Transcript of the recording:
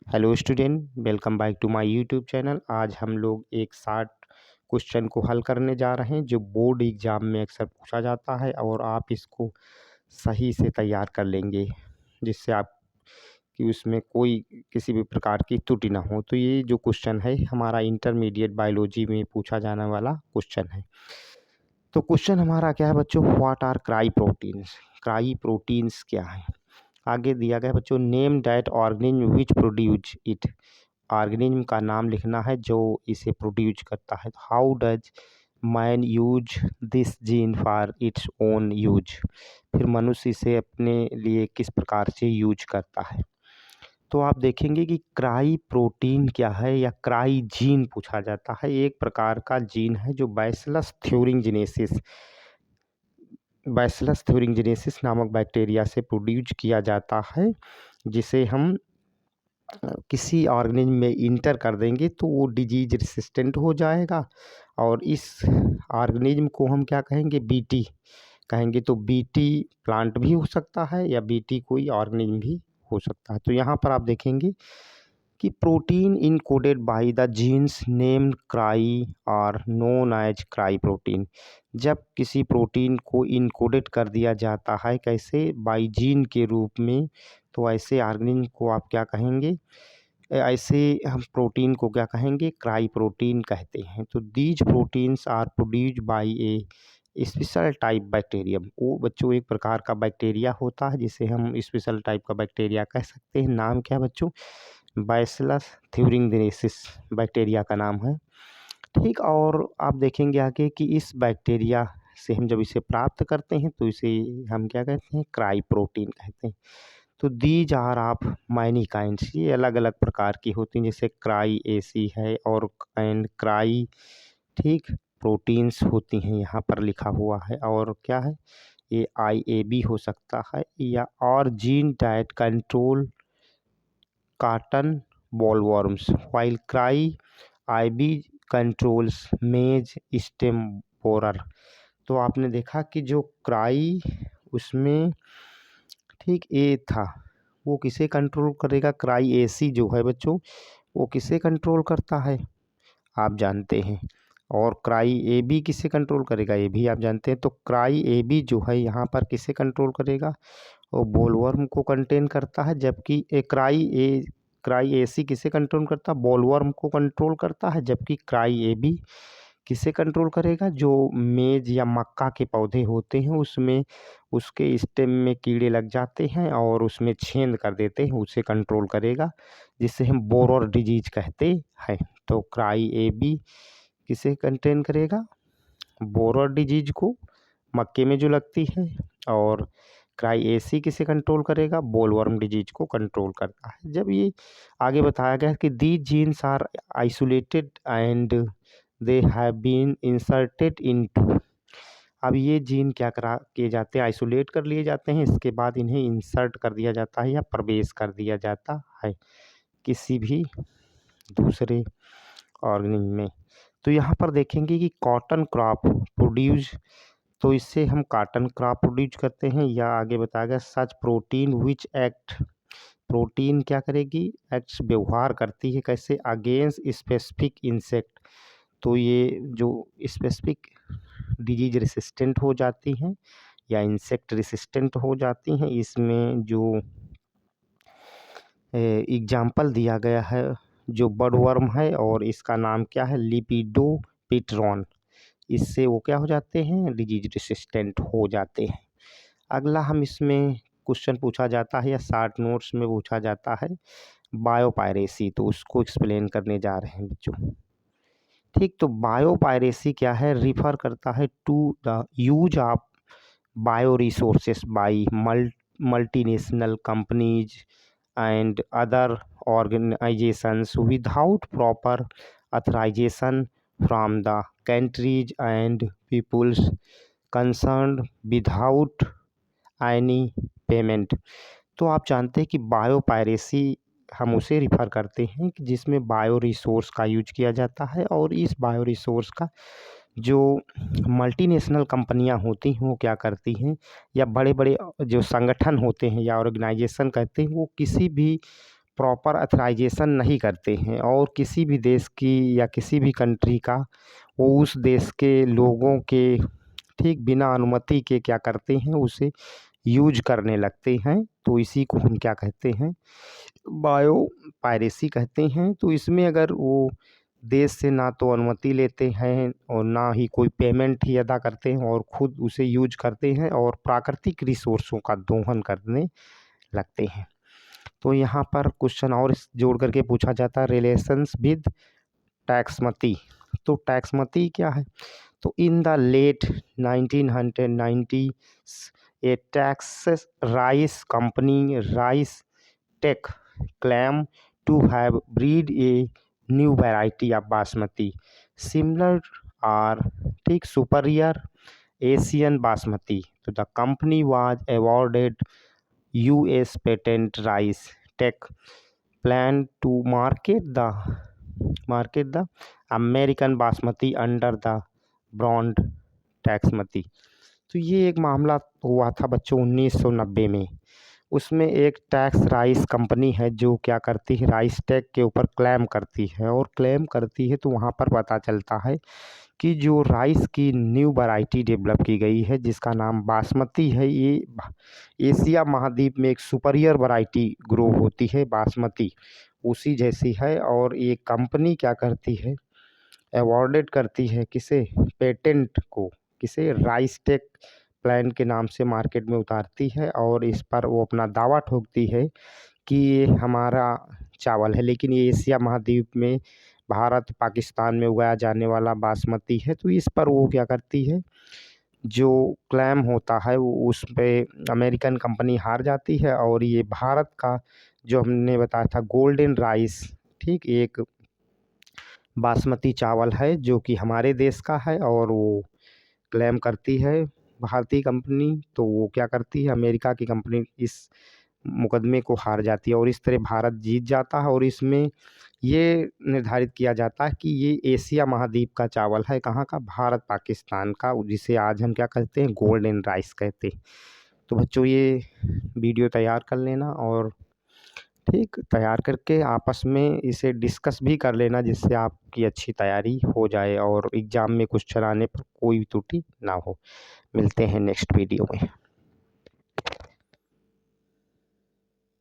Hello student, welcome back to my YouTube channel. आज हम लोग एक 60 क्वेश्चन को हल करने जा रहे हैं जो बोर्ड एग्जाम में अक्सर पूछा जाता है और आप इसको सही से तैयार कर लेंगे जिससे आप कि उसमें कोई किसी भी प्रकार की त्रुटि ना हो। तो ये जो क्वेश्चन है हमारा इंटरमीडिएट बायोलॉजी में पूछा जाने वाला क्वेश्चन है। तो क्वेश्चन हमारा क्या है बच्चों, what are cry proteins. Cry proteins क्या है। आगे दिया गया बच्चों, name that organism which produce it. Organism का नाम लिखना है जो इसे प्रोड्यूस करता है। How does man use this gene for its own use. फिर मनुष्य इसे अपने लिए किस प्रकार से यूज करता है। तो आप देखेंगे कि क्राई प्रोटीन क्या है या क्राई जीन पूछा जाता है। एक प्रकार का जीन है जो बैसिलस थ्यूरिंजिनेसिस नामक बैक्टीरिया से प्रोड्यूस किया जाता है, जिसे हम किसी ऑर्गेनिज्म में इंटर कर देंगे तो वो डिजीज रेसिस्टेंट हो जाएगा। और इस ऑर्गेनिज्म को हम क्या कहेंगे, बीटी कहेंगे। तो बीटी प्लांट भी हो सकता है या बीटी कोई ऑर्गेनिज्म भी हो सकता है। तो यहाँ पर आप देखेंगे कि protein encoded by the genes named cry और नोन एज क्राई प्रोटीन। जब किसी प्रोटीन को इनकोडेड कर दिया जाता है कैसे, बाय जीन के रूप में, तो ऐसे ऑर्गेनिज्म को आप क्या कहेंगे, ऐसे हम प्रोटीन को क्या कहेंगे, क्राई प्रोटीन कहते हैं। तो these proteins are produced by a special type bacterium. वो बच्चों एक प्रकार का बैक्टीरिया होता है जिसे हम स्पेशल टाइप का बैक्टीरिया कह सकते हैं। नाम क्या है बच्चों, बैसिलस थ्यूरिंजिनेसिस बैक्टीरिया का नाम है। ठीक, और आप देखेंगे आगे कि इस बैक्टीरिया से हम जब इसे प्राप्त करते हैं तो इसे हम क्या कहते हैं, क्राई प्रोटीन कहते हैं। तो these are of many kinds, ये अलग अलग प्रकार की होती हैं, जैसे क्राई एसी है और एंड क्राई, ठीक, प्रोटीन्स होती हैं यहाँ पर लिखा हुआ है। और क्या है, ये IAB हो सकता है या और gene diet control cotton bollworms, while cry-IB controls maize stem borer। तो आपने देखा कि जो क्राई उसमें ठीक ए था, वो किसे कंट्रोल करेगा, क्राई एसी जो है बच्चों वो किसे कंट्रोल करता है आप जानते हैं। और क्राई ए बी किसे कंट्रोल करेगा, ये भी आप जानते हैं। तो क्राई ए बी जो है यहाँ पर किसे कंट्रोल करेगा, वो बोलवर्म को कंटेन करता है। जबकि क्राई ए सी किसे कंट्रोल करता है, बोलवर्म को कंट्रोल करता है। जबकि क्राई ए बी किसे कंट्रोल करेगा, जो मेज या मक्का के पौधे होते हैं उसमें उसके स्टेम में कीड़े लग जाते हैं और उसमें छेद कर देते हैं, उसे कंट्रोल करेगा, जिसे हम बोरर डिजीज कहते हैं। तो क्राई ए बी किसे कंटेन करेगा, बोरर डिजीज को, मक्के में जो लगती है। और क्राई एसी किसे कंट्रोल करेगा, बोलवर्म डिजीज को कंट्रोल करता है। जब ये आगे बताया गया कि the genes are isolated and they have been inserted into. अब ये जीन क्या करा किए जाते हैं, आइसोलेट कर लिए जाते हैं, इसके बाद इन्हें इंसर्ट कर दिया जाता है या प्रवेश कर दिया जाता है किसी भी दूसरे ऑर्गेनिज्म में। तो यहाँ पर देखेंगे कि कॉटन क्रॉप प्रोड्यूस, तो इससे हम कॉटन क्रॉप प्रोड्यूस करते हैं। या आगे बताया गया such protein which act, protein क्या करेगी, एक्ट्स व्यवहार करती है कैसे, अगेंस्ट स्पेसिफिक इंसेक्ट। तो ये जो स्पेसिफिक डिजीज रेसिस्टेंट हो जाती हैं या इंसेक्ट रेसिस्टेंट हो जाती हैं। इसमें जो एग्जाम्पल दिया गया है जो बर्डवर्म है और इसका नाम क्या है, लिपिडोप्टेरॉन। इससे वो क्या हो जाते हैं, डिजीज रेसिस्टेंट हो जाते हैं। अगला हम इसमें क्वेश्चन पूछा जाता है या शॉर्ट नोट्स में पूछा जाता है बायोपायरेसी, तो उसको एक्सप्लेन करने जा रहे हैं बच्चों। ठीक, तो बायोपायरेसी क्या है, रिफर करता है to the use of bio resources by multinational companies and other organizations without proper authorization from the countries and peoples concerned without any payment। तो आप जानते हैं कि बायो पायरेसी हम उसे रिफ़र करते हैं कि जिसमें बायो रिसोर्स का यूज किया जाता है और इस बायो रिसोर्स का जो मल्टीनेशनल कंपनियां होती हैं वो क्या करती हैं, या बड़े बड़े जो संगठन होते हैं या ऑर्गेनाइजेशन कहते हैं, वो किसी भी प्रॉपर ऑथराइजेशन नहीं करते हैं और किसी भी देश की या किसी भी कंट्री का वो उस देश के लोगों के ठीक बिना अनुमति के क्या करते हैं, उसे यूज करने लगते हैं। तो इसी को हम क्या कहते हैं, बायो पायरेसी कहते हैं। तो इसमें अगर वो देश से ना तो अनुमति लेते हैं और ना ही कोई पेमेंट ही अदा करते हैं और खुद उसे यूज करते हैं और प्राकृतिक रिसोर्सों का दोहन करने लगते हैं। तो यहाँ पर क्वेश्चन और जोड़ करके पूछा जाता है, रिलेशंस विद टैक्समती। तो टैक्समती क्या है, तो in the late 1990 a Texas rice company RiceTec claim to have breed a new variety of basmati similar or ठीक superior Asian basmati. So the company was awarded US patent rice tech plan to market the American basmati under the brand टैक्समती। तो ये एक मामला हुआ था बच्चों 1990 में। उसमें एक टैक्स राइस कंपनी है जो क्या करती है, राइस टैग के ऊपर क्लेम करती है और क्लेम करती है तो वहाँ पर पता चलता है कि जो राइस की न्यू वैरायटी डेवलप की गई है जिसका नाम बासमती है, ये एशिया महाद्वीप में एक सुपीरियर वैरायटी ग्रो होती है बासमती, उसी जैसी है। और ये कंपनी क्या करती है, अवॉर्डेड करती है किसे, पेटेंट को, किसे, राइस टेक प्लान के नाम से मार्केट में उतारती है और इस पर वो अपना दावा ठोकती है कि ये हमारा चावल है। लेकिन ये एशिया महाद्वीप में भारत पाकिस्तान में उगाया जाने वाला बासमती है। तो इस पर वो क्या करती है, जो क्लेम होता है वो उस पे अमेरिकन कंपनी हार जाती है और ये भारत का जो हमने बताया था गोल्डन राइस, ठीक, एक बासमती चावल है जो कि हमारे देश का है और वो क्लेम करती है भारतीय कंपनी। तो वो क्या करती है, अमेरिका की कंपनी इस मुकदमे को हार जाती है और इस तरह भारत जीत जाता है। और इसमें ये निर्धारित किया जाता है कि ये एशिया महाद्वीप का चावल है, कहाँ का, भारत पाकिस्तान का, जिसे आज हम क्या कहते हैं, गोल्डन राइस कहते हैं। तो बच्चों ये वीडियो तैयार कर लेना और ठीक तैयार करके आपस में इसे डिस्कस भी कर लेना जिससे आपकी अच्छी तैयारी हो जाए और एग्ज़ाम में क्वेश्चन आने पर कोई त्रुटि ना हो। मिलते हैं नेक्स्ट वीडियो में।